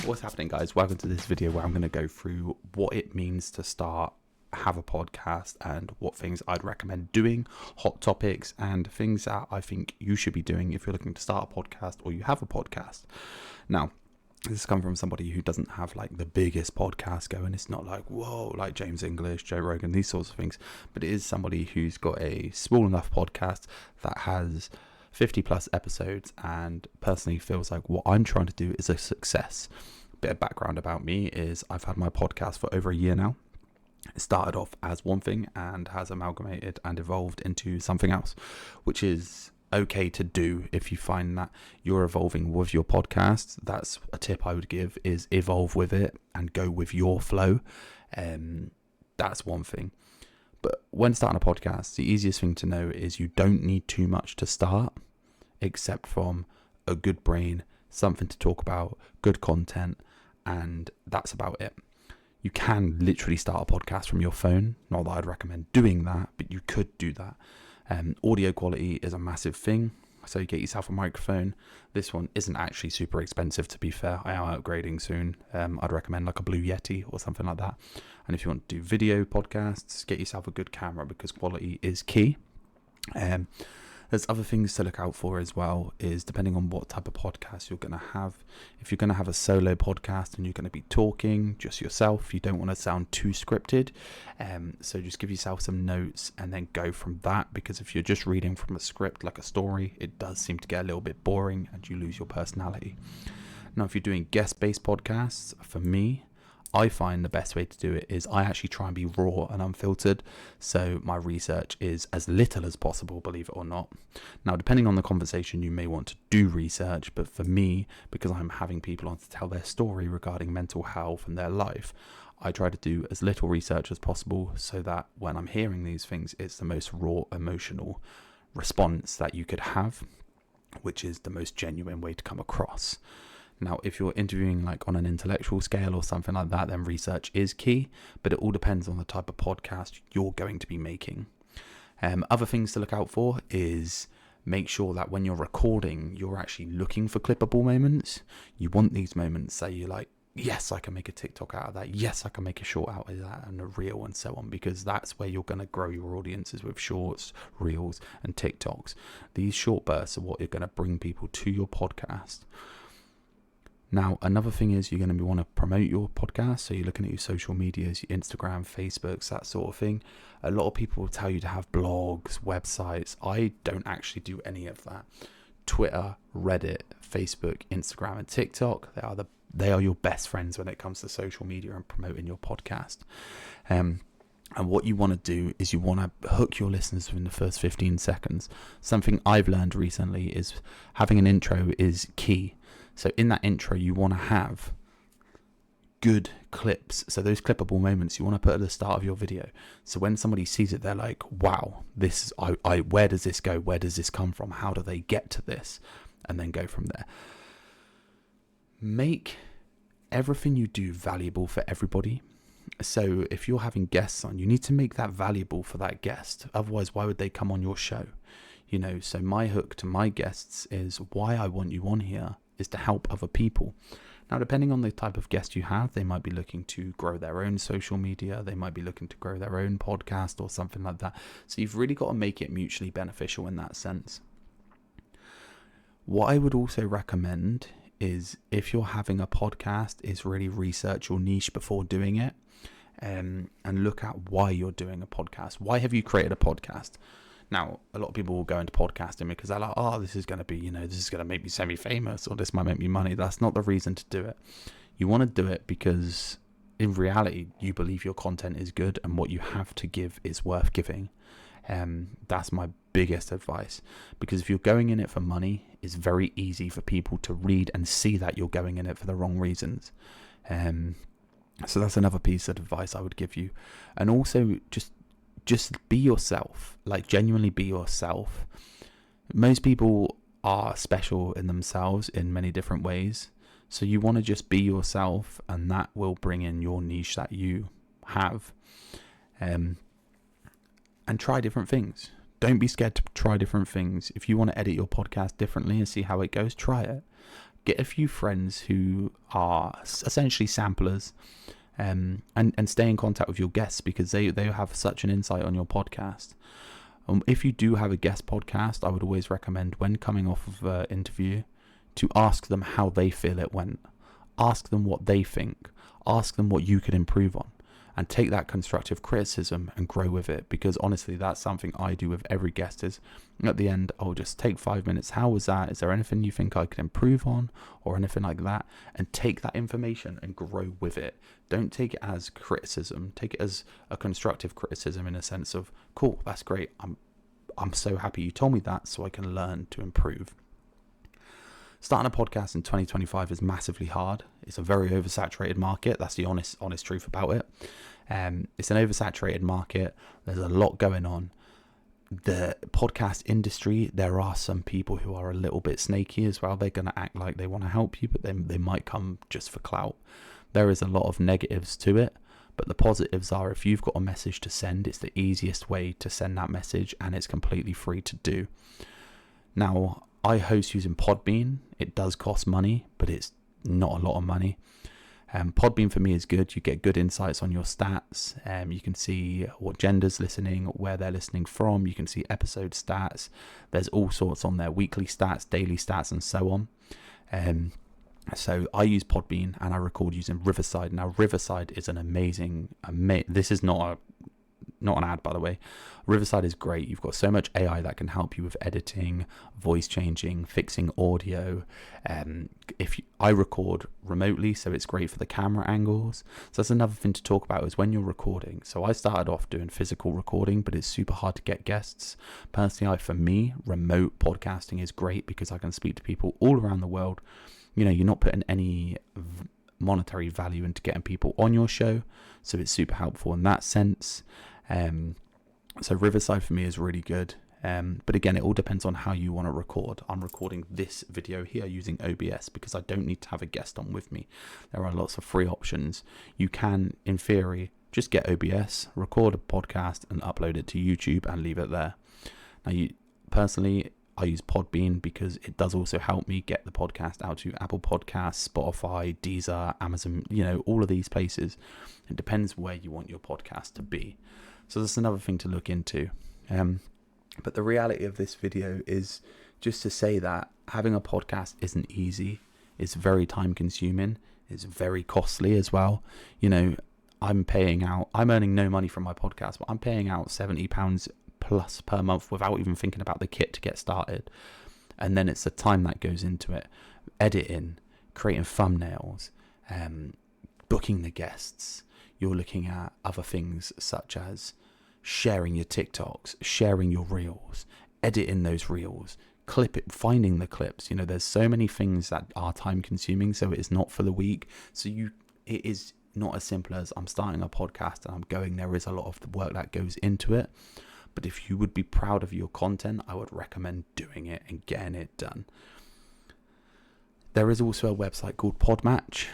What's happening, guys? Welcome to this video where I'm going to go through what it means to have a podcast and what things I'd recommend doing, hot topics, and things that I think you should be doing if you're looking to start a podcast or you have a podcast. Now, this has come from somebody who doesn't have like the biggest podcast going. It's not like, whoa, like James English, Joe Rogan, these sorts of things, but it is somebody who's got a small enough podcast that has 50 plus episodes and personally feels like what I'm trying to do is a success. Bit of background about me is I've had my podcast for over a year now. It started off as one thing and has amalgamated and evolved into something else, which is okay to do if you find that you're evolving with your podcast. That's a tip I would give, is evolve with it and go with your flow. That's one thing. But when starting a podcast, the easiest thing to know is you don't need too much to start, except from a good brain, something to talk about, good content, and that's about it. You can literally start a podcast from your phone. Not that I'd recommend doing that, but you could do that. Audio quality is a massive thing, so you get yourself a microphone. This one isn't actually super expensive, to be fair. I am upgrading soon. I'd recommend like a Blue Yeti or something like that. And if you want to do video podcasts, get yourself a good camera because quality is key. There's other things to look out for as well, is depending on what type of podcast you're going to have. If you're going to have a solo podcast and you're going to be talking just yourself, you don't want to sound too scripted. So just give yourself some notes and then go from that, because if you're just reading from a script like a story, it does seem to get a little bit boring and you lose your personality. Now, if you're doing guest-based podcasts, for me, I find the best way to do it is I actually try and be raw and unfiltered. So my research is as little as possible, believe it or not. Now, depending on the conversation, you may want to do research, but for me, because I'm having people on to tell their story regarding mental health and their life, I try to do as little research as possible so that when I'm hearing these things, it's the most raw emotional response that you could have, which is the most genuine way to come across. Now, if you're interviewing like on an intellectual scale or something like that, then research is key, but it all depends on the type of podcast you're going to be making. Other things to look out for is make sure that when you're recording, you're actually looking for clippable moments. You want these moments that you're like, yes, I can make a TikTok out of that. Yes, I can make a short out of that and a reel and so on, because that's where you're going to grow your audiences with shorts, reels and TikToks. These short bursts are what you're going to bring people to your podcast. Now, another thing is you're going to want to promote your podcast. So you're looking at your social medias, your Instagram, Facebooks, that sort of thing. A lot of people will tell you to have blogs, websites. I don't actually do any of that. Twitter, Reddit, Facebook, Instagram, and TikTok, they are your best friends when it comes to social media and promoting your podcast. And what you want to do is you want to hook your listeners within the first 15 seconds. Something I've learned recently is having an intro is key. So in that intro, you want to have good clips. So those clippable moments you want to put at the start of your video. So when somebody sees it, they're like, wow, this is, where does this go? Where does this come from? How do they get to this? And then go from there. Make everything you do valuable for everybody. So if you're having guests on, you need to make that valuable for that guest. Otherwise, why would they come on your show? You know, so my hook to my guests is why I want you on here is to help other people. Now, depending on the type of guest you have, they might be looking to grow their own social media. They might be looking to grow their own podcast or something like that. So you've really got to make it mutually beneficial in that sense. What I would also recommend is, if you're having a podcast, is really research your niche before doing it, and look at why you're doing a podcast. Why have you created a podcast? Now, a lot of people will go into podcasting because they're like, oh, this is going to be, this is going to make me semi-famous, or this might make me money. That's not the reason to do it. You want to do it because in reality, you believe your content is good and what you have to give is worth giving. That's my biggest advice, because if you're going in it for money, it's very easy for people to read and see that you're going in it for the wrong reasons. So that's another piece of advice I would give you. And also just be yourself, like genuinely be yourself. Most people are special in themselves in many different ways. So you want to just be yourself, and that will bring in your niche that you have. And try different things. Don't be scared to try different things. If you want to edit your podcast differently and see how it goes, try it. get a few friends who are essentially samplers, and stay in contact with your guests, because they have such an insight on your podcast. If you do have a guest podcast, I would always recommend, when coming off of an interview, to ask them how they feel it went. Ask them what they think. Ask them what you could improve on. And take that constructive criticism and grow with it. Because honestly, that's something I do with every guest, is at the end, I'll just take 5 minutes. How was that? Is there anything you think I could improve on, or anything like that? And take that information and grow with it. Don't take it as criticism. Take it as a constructive criticism, in a sense of, cool, that's great. I'm so happy you told me that, so I can learn to improve. Starting a podcast in 2025 is massively hard. It's a very oversaturated market. That's the honest truth about it. It's an oversaturated market. There's a lot going on. The podcast industry, there are some people who are a little bit snaky as well. They're going to act like they want to help you, but then they might come just for clout. There is a lot of negatives to it. But the positives are, if you've got a message to send, it's the easiest way to send that message, and it's completely free to do. Now, I host using Podbean. It does cost money, but it's not a lot of money. Podbean for me is good. You get good insights on your stats. You can see what gender's listening, where they're listening from. You can see episode stats. There's all sorts on there, weekly stats, daily stats, and so on. So I use Podbean, and I record using Riverside. Now, Riverside is an amazing, this is not an ad, by the way. Riverside is great. You've got so much AI that can help you with editing, voice changing, fixing audio. I record remotely, so it's great for the camera angles. So that's another thing to talk about, is when you're recording. So I started off doing physical recording, but it's super hard to get guests. Personally, for me, remote podcasting is great, because I can speak to people all around the world. You know, you're not putting any monetary value into getting people on your show, so it's super helpful in that sense. So Riverside for me is really good, but again, it all depends on how you want to record. I'm recording this video here using OBS because I don't need to have a guest on with me. There are lots of free options. You can, in theory, just get OBS, record a podcast, and upload it to YouTube and leave it there. Now, personally, I use Podbean because it does also help me get the podcast out to Apple Podcasts, Spotify, Deezer, Amazon, all of these places. It depends where you want your podcast to be. So that's another thing to look into. But the reality of this video is just to say that having a podcast isn't easy. It's very time consuming. It's very costly as well. I'm earning no money from my podcast, but I'm paying out £70 plus per month without even thinking about the kit to get started. And then it's the time that goes into it, editing, creating thumbnails, booking the guests. You're looking at other things such as sharing your TikToks, sharing your reels, editing those reels, finding the clips. There's so many things that are time consuming, so it is not for the weak. So it is not as simple as I'm starting a podcast and I'm going. There is a lot of the work that goes into it. But if you would be proud of your content, I would recommend doing it and getting it done. There is also a website called Podmatch.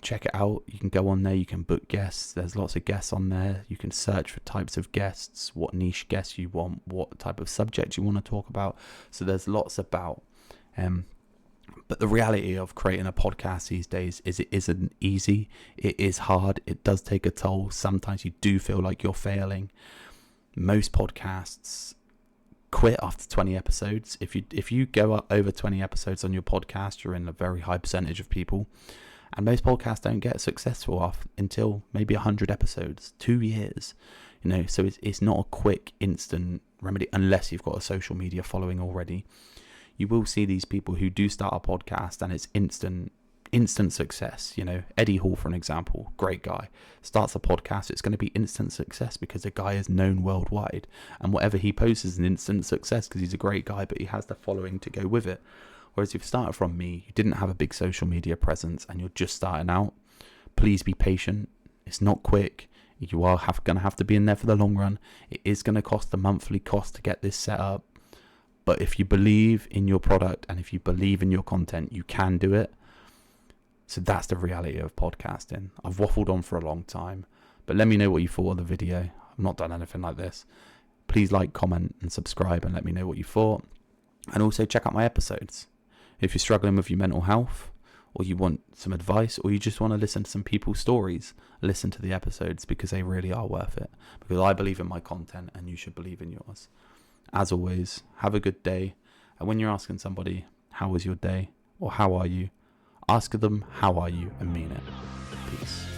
Check it out. You can go on there. You can book guests. There's lots of guests on there. You can search for types of guests, what niche guests you want, what type of subject you want to talk about. So there's lots about. But the reality of creating a podcast these days is it isn't easy. It is hard. It does take a toll. Sometimes you do feel like you're failing. Most podcasts quit after 20 episodes. If you go up over 20 episodes on your podcast, you're in a very high percentage of people. And most podcasts don't get successful until maybe 100 episodes, 2 years. So it's not a quick, instant remedy unless you've got a social media following already. You will see these people who do start a podcast and it's instant success. Eddie Hall, for an example, great guy, starts a podcast. It's going to be instant success because the guy is known worldwide, and whatever he posts is an instant success because he's a great guy, but he has the following to go with it. Whereas if you started from me, you didn't have a big social media presence and you're just starting out, please be patient. It's not quick. You are going to have to be in there for the long run. It is going to cost the monthly cost to get this set up, but if you believe in your product and if you believe in your content, you can do it. So that's the reality of podcasting. I've waffled on for a long time, but let me know what you thought of the video. I've not done anything like this. Please like, comment, and subscribe and let me know what you thought. And also check out my episodes. If you're struggling with your mental health, or you want some advice, or you just want to listen to some people's stories, listen to the episodes, because they really are worth it. Because I believe in my content and you should believe in yours. As always, have a good day. And when you're asking somebody, how was your day? Or how are you? Ask them, how are you? And mean it. Peace.